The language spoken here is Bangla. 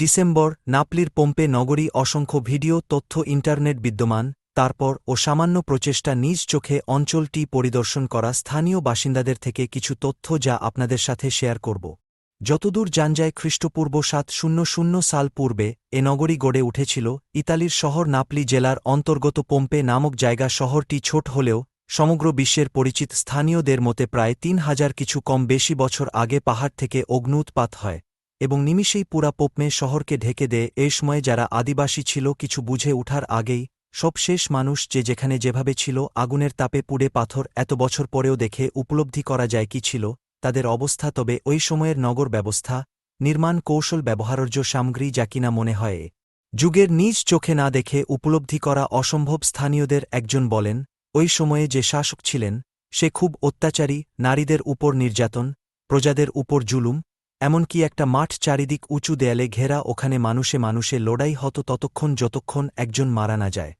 ডিসেম্বর নাপলির পোম্পে নগরী অসংখ্য ভিডিও তথ্য ইন্টারনেট বিদ্যমান তারপর ও সামান্য প্রচেষ্টা নিজ চোখে অঞ্চলটি পরিদর্শন করা স্থানীয় বাসিন্দাদের থেকে কিছু তথ্য যা আপনাদের সাথে শেয়ার করব যতদূর জান যায় খ্রিস্টপূর্ব 700 সাল পূর্বে এ নগরী গড়ে উঠেছিল ইতালির শহর নাপলি জেলার অন্তর্গত পোম্পে নামক জায়গা শহরটি ছোট হলেও সমগ্র বিশ্বের পরিচিত স্থানীয়দের মতে প্রায় ৩,০০০ কিছু কম বেশি বছর আগে পাহাড় থেকে অগ্ন্যুৎপাত হয় এবং নিমিষেই পুরা পোম্পে শহরকে ঢেকে দেয়। এই সময়ে যারা আদিবাসী ছিল কিছু বুঝে উঠার আগেই সব শেষ মানুষ যে যেখানে যেভাবে ছিল আগুনের তাপে পুড়ে পাথর এত বছর পরেও দেখে উপলব্ধি করা যায় কি ছিল তাদের অবস্থা। তবে ওই সময়ের নগর ব্যবস্থা নির্মাণ কৌশল ব্যবহার্য সামগ্রী যা কিনা মনে হয় যুগের নিজ চোখে না দেখে উপলব্ধি করা অসম্ভব। স্থানীয়দের একজন বলেন ওই সময়ে যে শাসক ছিলেন সে খুব অত্যাচারী, নারীদের উপর নির্যাতন, প্রজাদের উপর জুলুম, এমনকি একটা মাঠ চারিদিক উঁচু দেয়ালে ঘেরা ওখানে মানুষে মানুষে লড়াই হতো ততক্ষণ যতক্ষণ একজন মারা না যায়।